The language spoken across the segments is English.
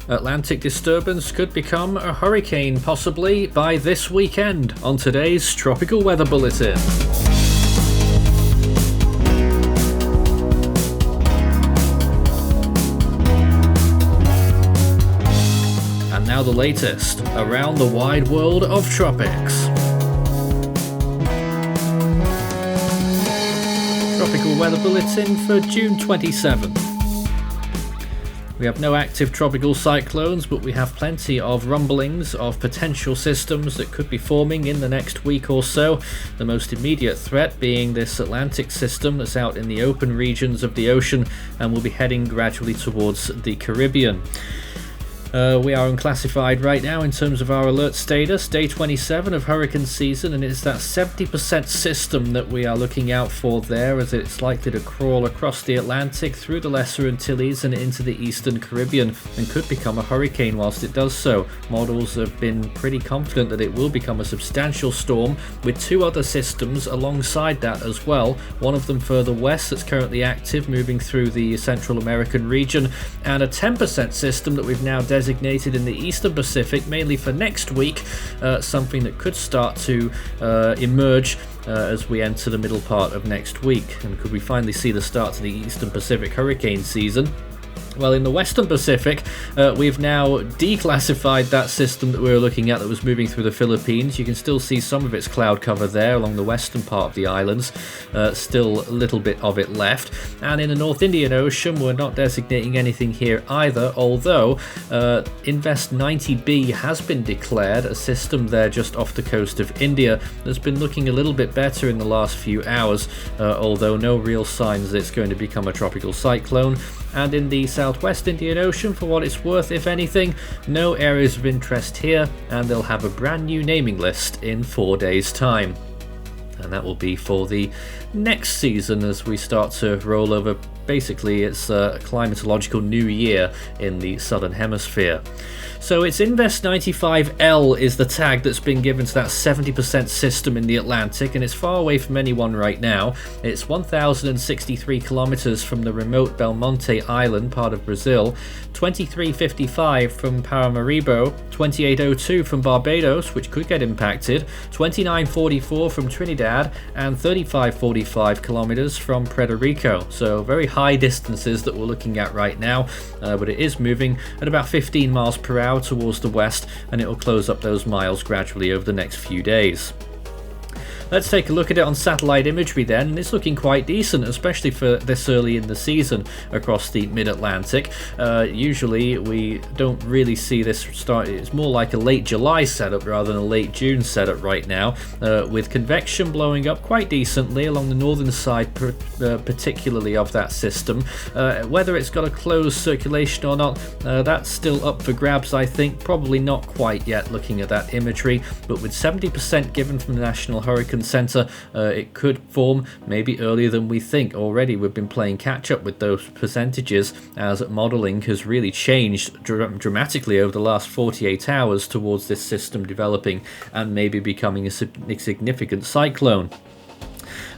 Atlantic disturbance could become a hurricane possibly by this weekend on today's Tropical Weather Bulletin. And now the latest around the wide world of tropics. Tropical Weather Bulletin for June 27th. We have no active tropical cyclones, but we have plenty of rumblings of potential systems that could be forming in the next week or so. The most immediate threat being this Atlantic system that's out in the open regions of the ocean and will be heading gradually towards the Caribbean. We are unclassified right now in terms of our alert status, day 27 of hurricane season, and it's that 70% system that we are looking out for there, as it's likely to crawl across the Atlantic through the Lesser Antilles and into the eastern Caribbean and could become a hurricane whilst it does so. Models have been pretty confident that it will become a substantial storm, with two other systems alongside that as well, one of them further west that's currently active moving through the Central American region, and a 10% system that we've now designated in the Eastern Pacific, mainly for next week, something that could start to emerge as we enter the middle part of next week. And could we finally see the start to the Eastern Pacific hurricane season? Well, in the Western Pacific, we've now declassified that system that we were looking at that was moving through the Philippines. You can still see some of its cloud cover there along the western part of the islands. Still a little bit of it left. And in the North Indian Ocean, we're not designating anything here either, although Invest 90b has been declared, a system there just off the coast of India that's been looking a little bit better in the last few hours, although no real signs that it's going to become a tropical cyclone. And in the Southwest Indian Ocean, for what it's worth, if anything, no areas of interest here, and they'll have a brand new naming list in 4 days' time. And that will be for the next season as we start to roll over. Basically, it's a climatological new year in the southern hemisphere. So it's Invest 95L is the tag that's been given to that 70% system in the Atlantic, and it's far away from anyone right now. It's 1,063 kilometers from the remote Belmonte Island, part of Brazil, 2355 from Paramaribo, 2802 from Barbados, which could get impacted, 2944 from Trinidad, and 3545 kilometers from Puerto Rico. So very high distances that we're looking at right now, but it is moving at about 15 miles per hour towards the west, and it will close up those miles gradually over the next few days. Let's take a look at it on satellite imagery then, and it's looking quite decent, especially for this early in the season across the mid-Atlantic. Usually we don't really see this start. It's more like a late July setup rather than a late June setup right now, with convection blowing up quite decently along the northern side, particularly of that system. Whether it's got a closed circulation or not, that's still up for grabs, I think. Probably not quite yet looking at that imagery, but with 70% given from the National Hurricane Center, it could form maybe earlier than we think. Already we've been playing catch up with those percentages as modeling has really changed dramatically over the last 48 hours towards this system developing and maybe becoming a significant cyclone.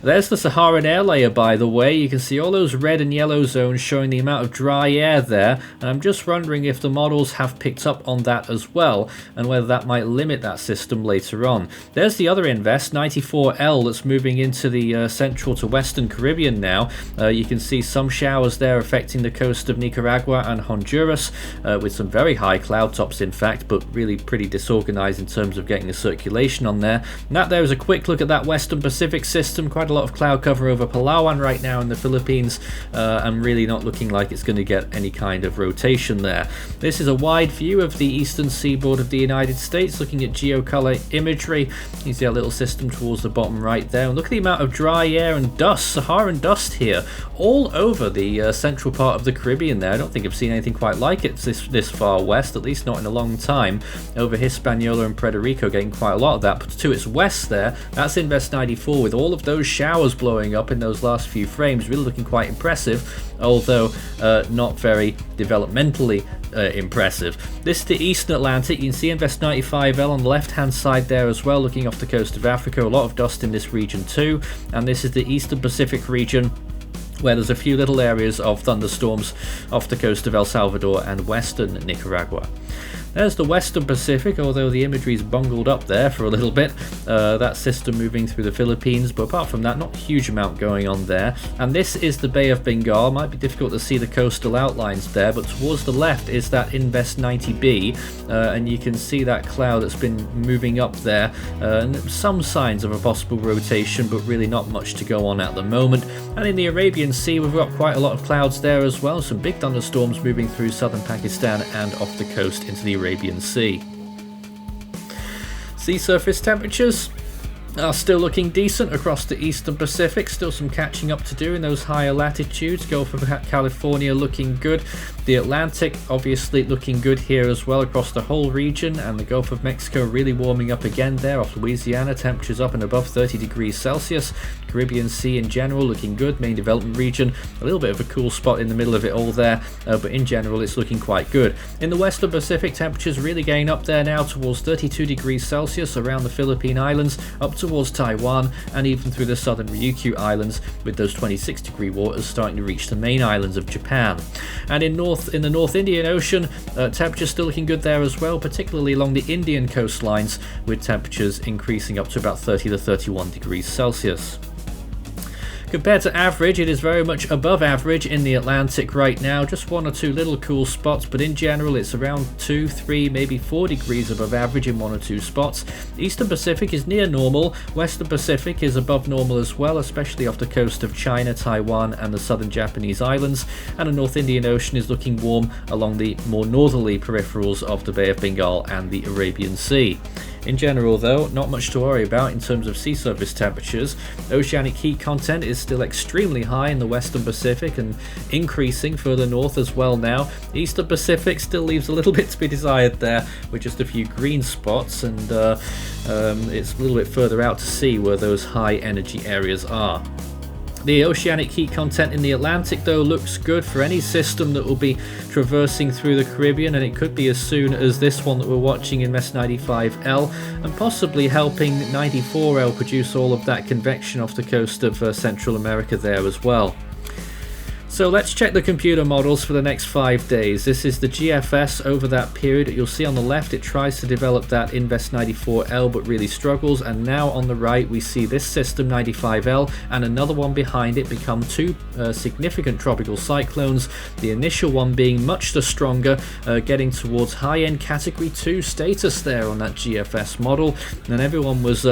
There's the Saharan air layer, by the way. You can see all those red and yellow zones showing the amount of dry air there, and I'm just wondering if the models have picked up on that as well, and whether that might limit that system later on. There's the other Invest 94L that's moving into the central to western Caribbean now. You can see some showers there affecting the coast of Nicaragua and Honduras, with some very high cloud tops in fact, but really pretty disorganized in terms of getting the circulation on there. And that there is a quick look at that Western Pacific system. Quite a lot of cloud cover over Palawan right now in the Philippines, and really not looking like it's going to get any kind of rotation there. This is a wide view of the eastern seaboard of the United States, looking at geocolor imagery. You see that little system towards the bottom right there, and look at the amount of dry air and dust, Saharan dust here, all over the central part of the Caribbean there. I don't think I've seen anything quite like it this far west, at least not in a long time. Over Hispaniola and Puerto Rico getting quite a lot of that, but to its west there, that's Invest 94 with all of those showers blowing up in those last few frames, really looking quite impressive, although not very developmentally impressive. This is the Eastern Atlantic. You can see Invest 95L on the left hand side there as well, looking off the coast of Africa. A lot of dust in this region too. And this is the Eastern Pacific region. where there's a few little areas of thunderstorms off the coast of El Salvador and western Nicaragua. There's the Western Pacific, although the imagery's bungled up there for a little bit. That system moving through the Philippines, but apart from that, not a huge amount going on there. And this is the Bay of Bengal. Might be difficult to see the coastal outlines there, but towards the left is that Invest 90B, and you can see that cloud that's been moving up there, and some signs of a possible rotation, but really not much to go on at the moment. And in the Arabian Sea, we've got quite a lot of clouds there as well. Some big thunderstorms moving through southern Pakistan and off the coast into the Arabian Sea. Sea surface temperatures are still looking decent across the eastern Pacific. Still some catching up to do in those higher latitudes. Gulf of California looking good. The Atlantic obviously looking good here as well across the whole region, and the Gulf of Mexico really warming up again there off Louisiana. Temperatures up and above 30 degrees Celsius. Caribbean Sea in general looking good. Main development region, a little bit of a cool spot in the middle of it all there, but in general it's looking quite good. In the Western Pacific, temperatures really getting up there now towards 32 degrees Celsius around the Philippine Islands, up towards Taiwan, and even through the southern Ryukyu Islands, with those 26 degree waters starting to reach the main islands of Japan. And in the North Indian Ocean, temperatures still looking good there as well, particularly along the Indian coastlines, with temperatures increasing up to about 30 to 31 degrees Celsius. Compared to average, it is very much above average in the Atlantic right now. Just one or two little cool spots, but in general it's around 2, 3, maybe 4 degrees above average in one or two spots. Eastern Pacific is near normal. Western Pacific is above normal as well, especially off the coast of China, Taiwan and the southern Japanese islands. And the North Indian Ocean is looking warm along the more northerly peripherals of the Bay of Bengal and the Arabian Sea. In general though, not much to worry about in terms of sea surface temperatures. Oceanic heat content is still extremely high in the Western Pacific and increasing further north as well now. Eastern Pacific still leaves a little bit to be desired there, with just a few green spots, and it's a little bit further out to sea where those high energy areas are. The oceanic heat content in the Atlantic though looks good for any system that will be traversing through the Caribbean, and it could be as soon as this one that we're watching in MES 95L, and possibly helping 94L produce all of that convection off the coast of Central America there as well. So let's check the computer models for the next 5 days. This is the GFS over that period. You'll see on the left it tries to develop that Invest 94L but really struggles, and now on the right we see this system 95L and another one behind it become two significant tropical cyclones, the initial one being much the stronger, getting towards high-end category 2 status there on that GFS model, and everyone was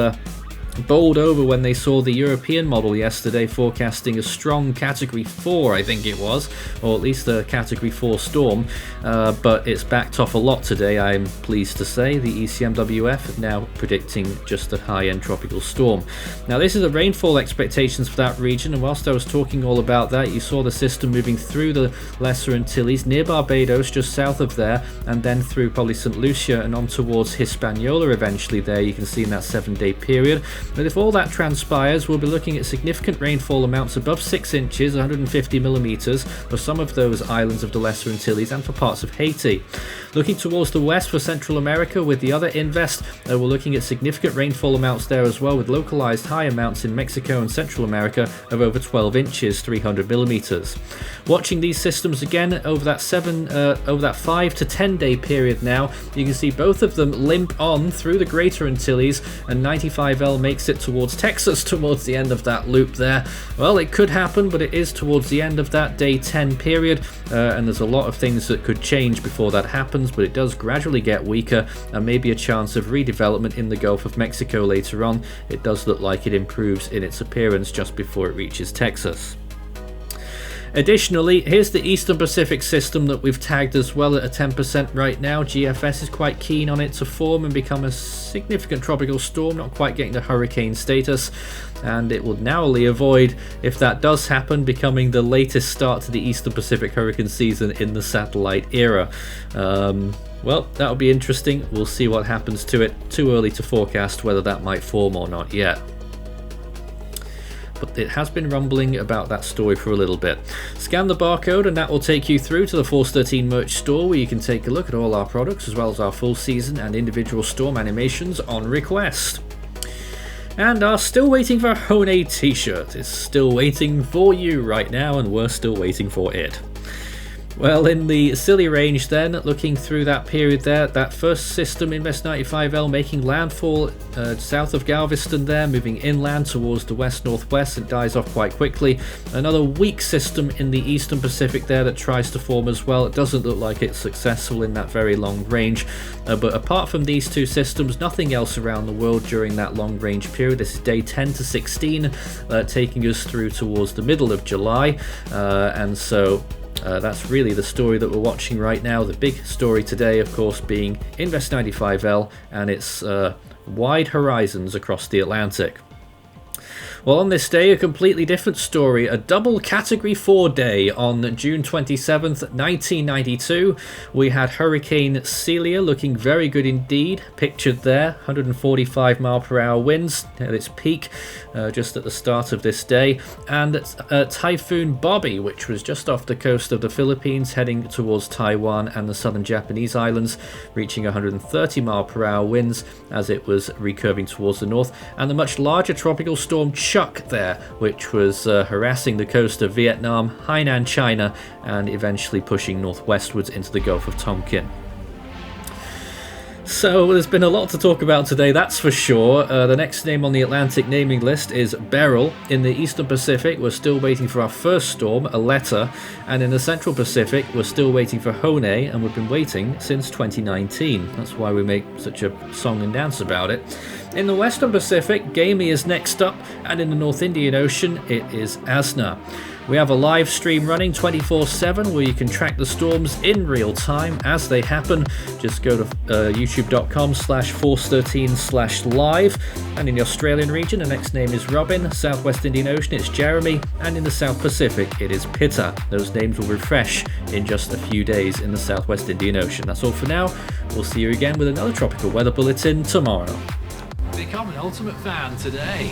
bowled over when they saw the European model yesterday forecasting a strong category 4, I think it was, or at least a category 4 storm, but it's backed off a lot today, I'm pleased to say. The ECMWF now predicting just a high-end tropical storm. Now this is the rainfall expectations for that region, and whilst I was talking all about that, you saw the system moving through the Lesser Antilles, near Barbados, just south of there, and then through probably St. Lucia and on towards Hispaniola eventually there, you can see in that 7-day period. But if all that transpires, we'll be looking at significant rainfall amounts above 6 inches, 150 millimeters, for some of those islands of the Lesser Antilles and for parts of Haiti. Looking towards the west for Central America with the other Invest, we're looking at significant rainfall amounts there as well, with localized high amounts in Mexico and Central America of over 12 inches, 300 millimeters. Watching these systems again over that 5 to 10 day period now, you can see both of them limp on through the Greater Antilles, and 95L makes it towards Texas towards the end of that loop there. Well, it could happen, but it is towards the end of that day 10 period, and there's a lot of things that could change before that happens, but it does gradually get weaker, and maybe a chance of redevelopment in the Gulf of Mexico later on. It does look like it improves in its appearance just before it reaches Texas. Additionally, here's the Eastern Pacific system that we've tagged as well at a 10% right now. GFS is quite keen on it to form and become a significant tropical storm, not quite getting to hurricane status, and it will narrowly avoid, if that does happen, becoming the latest start to the Eastern Pacific hurricane season in the satellite era. Well, that'll be interesting. We'll see what happens to it. Too early to forecast whether that might form or not yet. But it has been rumbling about that story for a little bit. Scan the barcode and that will take you through to the Force 13 merch store, where you can take a look at all our products as well as our full season and individual storm animations on request. And are still waiting for a Hone t-shirt. It's still waiting for you right now, and we're still waiting for it. Well, in the Scilly range then, looking through that period there, that first system in West 95L making landfall south of Galveston there, moving inland towards the west-northwest, and dies off quite quickly. Another weak system in the Eastern Pacific there that tries to form as well. It doesn't look like it's successful in that very long range, but apart from these two systems, nothing else around the world during that long range period. This is day 10 to 16, taking us through towards the middle of July, and so that's really the story that we're watching right now. The big story today, of course, being Invest 95L and its wide horizons across the Atlantic. Well, on this day, a completely different story. A double Category 4 day on June 27th, 1992. We had Hurricane Celia looking very good indeed. Pictured there, 145 mile per hour winds at its peak just at the start of this day. And Typhoon Bobby, which was just off the coast of the Philippines, heading towards Taiwan and the southern Japanese islands, reaching 130 mile per hour winds as it was recurving towards the north. And the much larger tropical storm Chuck there, which was harassing the coast of Vietnam, Hainan, China, and eventually pushing northwestwards into the Gulf of Tonkin. So there's been a lot to talk about today, that's for sure. The next name on the Atlantic naming list is Beryl. In the Eastern Pacific, we're still waiting for our first storm, Aletta. And in the Central Pacific, we're still waiting for Hone, and we've been waiting since 2019. That's why we make such a song and dance about it. In the Western Pacific, Gamey is next up, and in the North Indian Ocean, it is Asna. We have a live stream running 24/7 where you can track the storms in real time as they happen. Just go to youtube.com/force13/live. And in the Australian region, the next name is Robin. Southwest Indian Ocean, it's Jeremy. And in the South Pacific, it is Pitta. Those names will refresh in just a few days in the Southwest Indian Ocean. That's all for now. We'll see you again with another tropical weather bulletin tomorrow. Become an ultimate fan today.